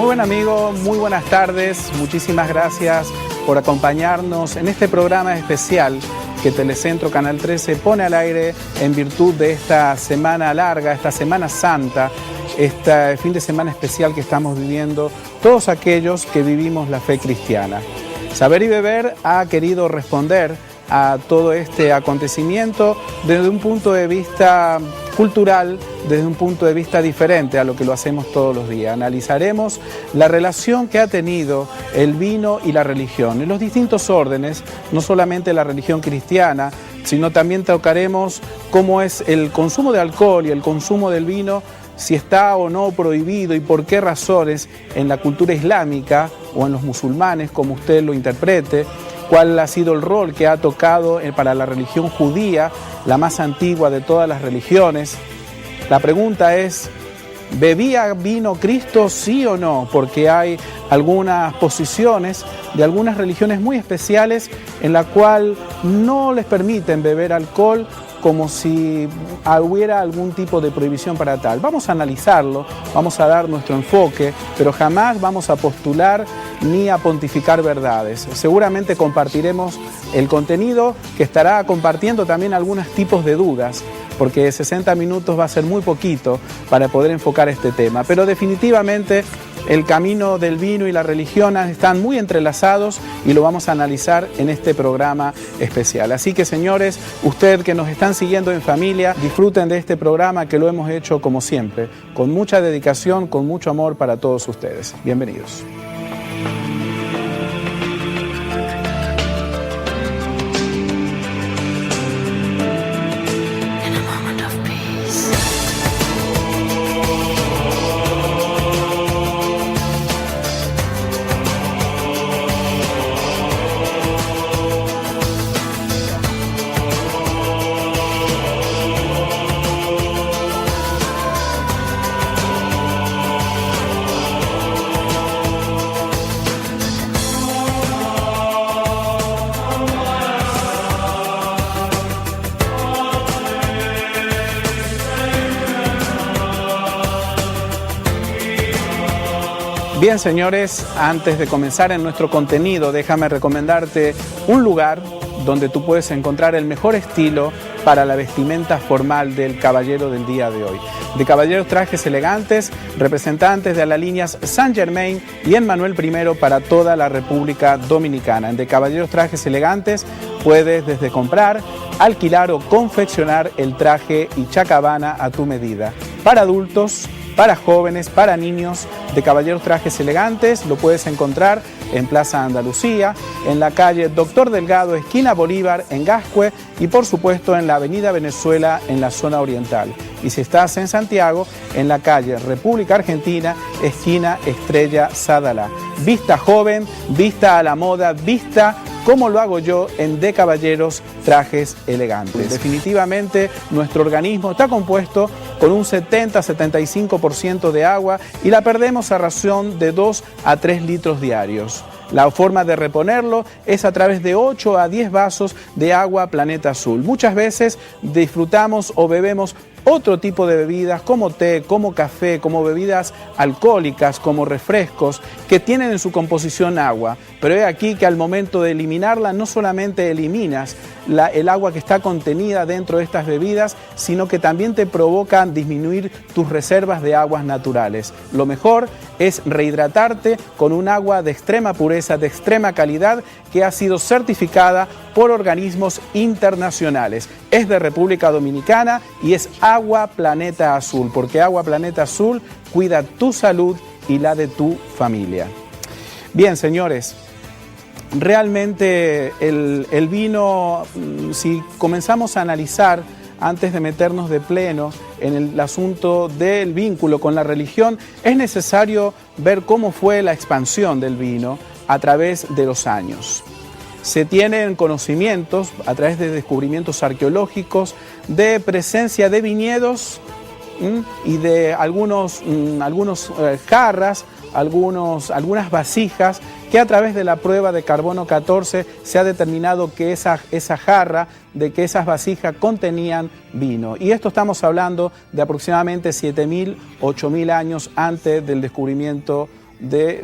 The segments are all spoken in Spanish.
buen amigo, muy buenas tardes. Muchísimas gracias por acompañarnos en este programa especial que Telecentro Canal 13 pone al aire en virtud de esta semana larga, esta Semana Santa, este fin de semana especial que estamos viviendo todos aquellos que vivimos la fe cristiana. Saber y Beber ha querido responder a todo este acontecimiento desde un punto de vista cultural, desde un punto de vista diferente a lo que lo hacemos todos los días. Analizaremos la relación que ha tenido el vino y la religión en los distintos órdenes, no solamente la religión cristiana, sino también tocaremos cómo es el consumo de alcohol y el consumo del vino, si está o no prohibido y por qué razones en la cultura islámica o en los musulmanes, como usted lo interprete, cuál ha sido el rol que ha tocado para la religión judía, la más antigua de todas las religiones. La pregunta es, ¿bebía vino Cristo, sí o no? Porque hay algunas posiciones de algunas religiones muy especiales en la cual no les permiten beber alcohol, como si hubiera algún tipo de prohibición para tal. Vamos a analizarlo, vamos a dar nuestro enfoque, pero jamás vamos a postular ni a pontificar verdades. Seguramente compartiremos el contenido que estará compartiendo también algunos tipos de dudas, porque 60 minutos va a ser muy poquito para poder enfocar este tema. Pero definitivamente el camino del vino y la religión están muy entrelazados y lo vamos a analizar en este programa especial. Así que, señores, ustedes que nos están siguiendo en familia, disfruten de este programa que lo hemos hecho como siempre, con mucha dedicación, con mucho amor para todos ustedes. Bienvenidos. Bien, señores, antes de comenzar en nuestro contenido, déjame recomendarte un lugar donde tú puedes encontrar el mejor estilo para la vestimenta formal del caballero del día de hoy. De Caballeros Trajes Elegantes, representantes de las líneas Saint Germain y Emmanuel I para toda la República Dominicana. En De Caballeros Trajes Elegantes puedes desde comprar, alquilar o confeccionar el traje y chacabana a tu medida. Para adultos, para jóvenes, para niños, De Caballeros Trajes Elegantes lo puedes encontrar en Plaza Andalucía, en la calle Doctor Delgado, esquina Bolívar, en Gascue, y por supuesto en la avenida Venezuela, en la zona oriental. Y si estás en Santiago, en la calle República Argentina, esquina Estrella Sadalá. Vista joven, vista a la moda, vista como lo hago yo en De Caballeros Trajes Elegantes. Definitivamente nuestro organismo está compuesto con un 70-75% de agua y la perdemos a razón de 2 a 3 litros diarios. La forma de reponerlo es a través de 8 a 10 vasos de agua Planeta Azul. Muchas veces disfrutamos o bebemos otro tipo de bebidas como té, como café, como bebidas alcohólicas, como refrescos, que tienen en su composición agua. Pero es aquí que al momento de eliminarla no solamente eliminas el agua que está contenida dentro de estas bebidas, sino que también te provocan disminuir tus reservas de aguas naturales. Lo mejor es rehidratarte con un agua de extrema pureza, de extrema calidad, que ha sido certificada por organismos internacionales. Es de República Dominicana y es Agua Planeta Azul, porque Agua Planeta Azul cuida tu salud y la de tu familia. Bien, señores, realmente el vino, si comenzamos a analizar, antes de meternos de pleno en el asunto del vínculo con la religión, es necesario ver cómo fue la expansión del vino a través de los años. Se tienen conocimientos a través de descubrimientos arqueológicos de presencia de viñedos y de algunos jarras, algunas vasijas, que a través de la prueba de carbono 14 se ha determinado que esa jarra, de que esas vasijas contenían vino. Y esto estamos hablando de aproximadamente 7.000, 8.000 años antes del descubrimiento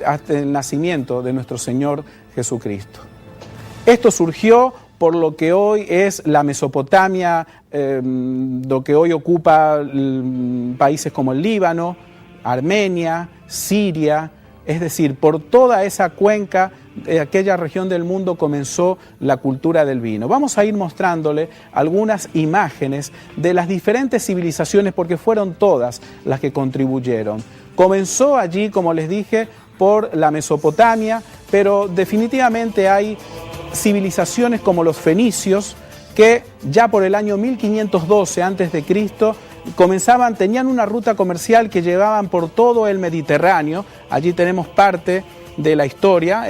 hasta el nacimiento de nuestro Señor Jesucristo. Esto surgió por lo que hoy es la Mesopotamia, lo que hoy ocupa países como el Líbano, Armenia, Siria, es decir, por toda esa cuenca de aquella región del mundo comenzó la cultura del vino. Vamos a ir mostrándole algunas imágenes de las diferentes civilizaciones porque fueron todas las que contribuyeron. Comenzó allí, como les dije, por la Mesopotamia, pero definitivamente hay civilizaciones como los fenicios que ya por el año 1512 a.C. tenían una ruta comercial que llevaban por todo el Mediterráneo. Allí tenemos parte de la historia,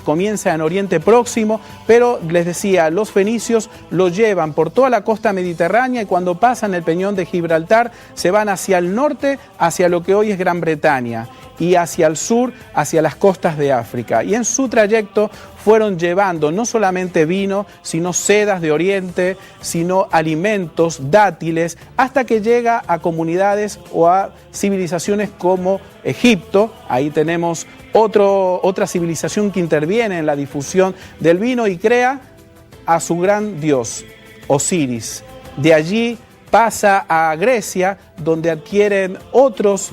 comienza en Oriente Próximo, pero les decía, los fenicios lo llevan por toda la costa mediterránea y cuando pasan el Peñón de Gibraltar se van hacia el norte, hacia lo que hoy es Gran Bretaña, y hacia el sur, hacia las costas de África. Y en su trayecto fueron llevando no solamente vino, sino sedas de Oriente, sino alimentos, dátiles, hasta que llega a comunidades o a civilizaciones como Egipto. Ahí tenemos otra civilización que interviene en la difusión del vino y crea a su gran dios, Osiris. De allí pasa a Grecia, donde adquieren otros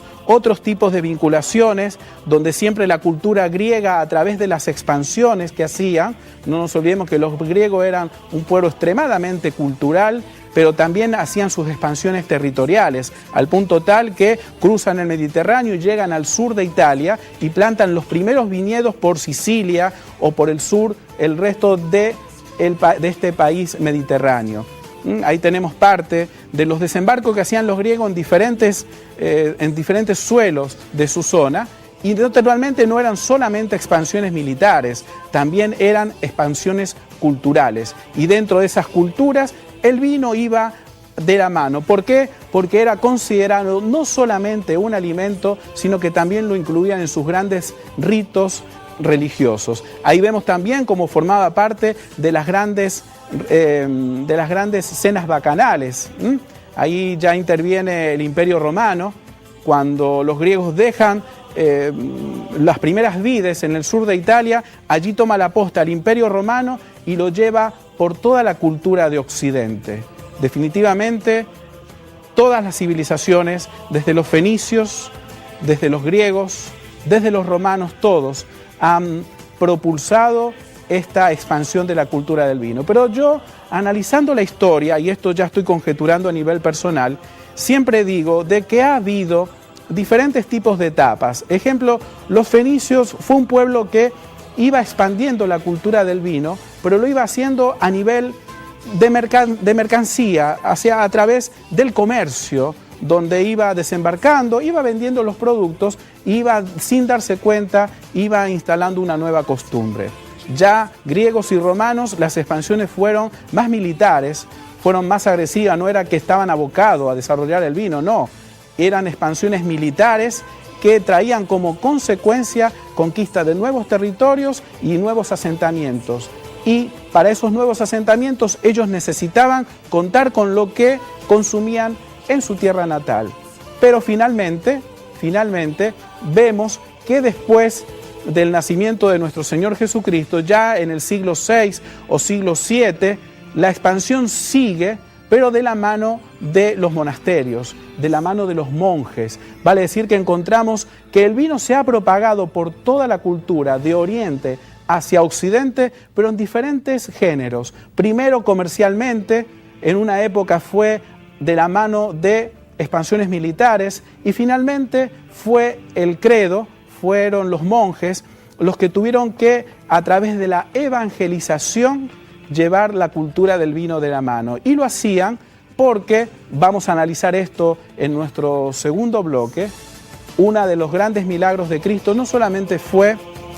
tipos de vinculaciones, donde siempre la cultura griega, a través de las expansiones que hacían, no nos olvidemos que los griegos eran un pueblo extremadamente cultural, pero también hacían sus expansiones territoriales, al punto tal que cruzan el Mediterráneo y llegan al sur de Italia y plantan los primeros viñedos por Sicilia o por el sur, el resto de este país mediterráneo. Ahí tenemos parte de los desembarcos que hacían los griegos en diferentes suelos de su zona, y naturalmente no eran solamente expansiones militares, también eran expansiones culturales, y dentro de esas culturas el vino iba de la mano. ¿Por qué? Porque era considerado no solamente un alimento, sino que también lo incluían en sus grandes ritos religiosos. Ahí vemos también cómo formaba parte de las grandes cenas bacanales. Ahí ya interviene el Imperio Romano, cuando los griegos dejan las primeras vides en el sur de Italia. Allí toma la posta el Imperio Romano y lo lleva por toda la cultura de Occidente. Definitivamente, todas las civilizaciones, desde los fenicios, desde los griegos, desde los romanos, todos han propulsado esta expansión de la cultura del vino. Pero yo, analizando la historia, y esto ya estoy conjeturando a nivel personal, siempre digo de que ha habido diferentes tipos de etapas. Ejemplo, los fenicios fue un pueblo que iba expandiendo la cultura del vino, pero lo iba haciendo a nivel de mercancía, a través del comercio, donde iba desembarcando, iba vendiendo los productos, iba sin darse cuenta, iba instalando una nueva costumbre. Ya griegos y romanos, las expansiones fueron más militares, fueron más agresivas, no era que estaban abocados a desarrollar el vino, no, eran expansiones militares que traían como consecuencia conquista de nuevos territorios y nuevos asentamientos. Y para esos nuevos asentamientos ellos necesitaban contar con lo que consumían en su tierra natal. Pero finalmente vemos que después del nacimiento de nuestro Señor Jesucristo, ya en el siglo VI o siglo VII, la expansión sigue, pero de la mano de los monasterios, de la mano de los monjes. Vale decir que encontramos que el vino se ha propagado por toda la cultura de Oriente hacia Occidente, pero en diferentes géneros. Primero comercialmente, en una época fue de la mano de expansiones militares, y finalmente fue el credo, fueron los monjes los que tuvieron que, a través de la evangelización, llevar la cultura del vino de la mano. Y lo hacían porque, vamos a analizar esto en nuestro segundo bloque, uno de los grandes milagros de Cristo no solamente fue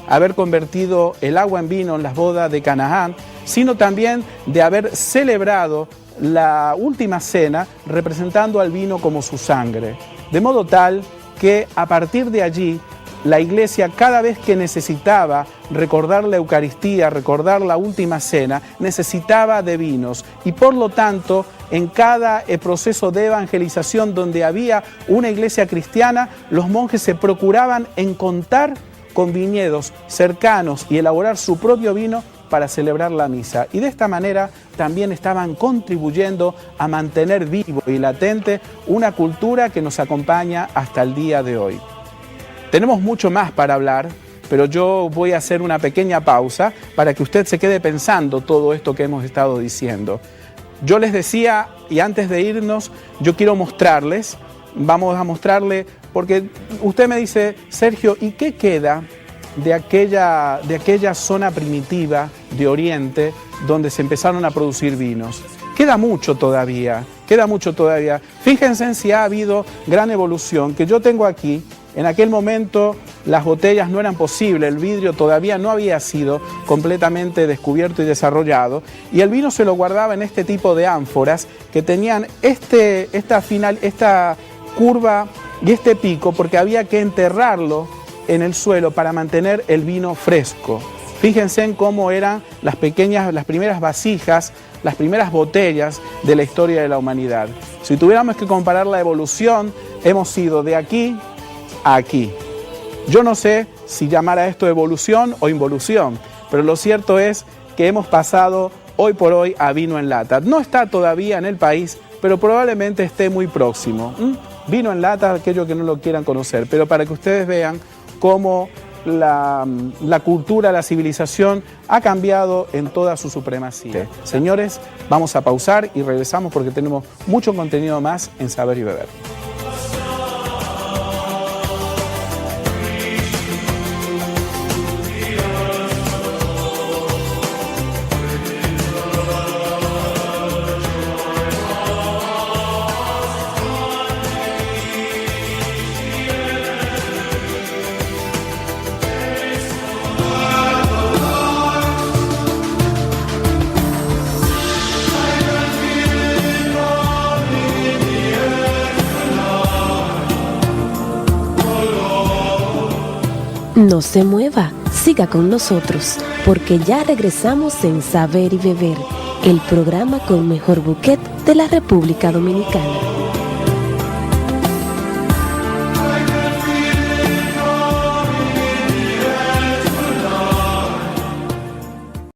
haber convertido el agua en vino en las bodas de Canaán, sino también de haber celebrado la última cena representando al vino como su sangre. De modo tal que a partir de allí la iglesia, cada vez que necesitaba recordar la Eucaristía, recordar la última cena, necesitaba de vinos. Y por lo tanto, en cada proceso de evangelización donde había una iglesia cristiana, los monjes se procuraban encontrar con viñedos cercanos y elaborar su propio vino para celebrar la misa. Y de esta manera también estaban contribuyendo a mantener vivo y latente una cultura que nos acompaña hasta el día de hoy. Tenemos mucho más para hablar, pero yo voy a hacer una pequeña pausa para que usted se quede pensando todo esto que hemos estado diciendo. Yo les decía, y antes de irnos, yo quiero mostrarles, vamos a mostrarle, porque usted me dice, Sergio, ¿y qué queda de aquella zona primitiva de Oriente donde se empezaron a producir vinos? Queda mucho todavía, queda mucho todavía. Fíjense en si ha habido gran evolución, que yo tengo aquí. En aquel momento las botellas no eran posibles, el vidrio todavía no había sido completamente descubierto y desarrollado, y el vino se lo guardaba en este tipo de ánforas que tenían esta curva y este pico, porque había que enterrarlo en el suelo para mantener el vino fresco. Fíjense en cómo eran las primeras vasijas, las primeras botellas de la historia de la humanidad. Si tuviéramos que comparar la evolución, hemos ido de aquí aquí. Yo no sé si llamar a esto evolución o involución, pero lo cierto es que hemos pasado hoy por hoy a vino en lata. No está todavía en el país, pero probablemente esté muy próximo. Vino en lata, aquellos que no lo quieran conocer, pero para que ustedes vean cómo la cultura, la civilización ha cambiado en toda su supremacía. Señores, vamos a pausar y regresamos porque tenemos mucho contenido más en Saber y Beber. No se mueva, siga con nosotros, porque ya regresamos en Saber y Beber, el programa con mejor bouquet de la República Dominicana.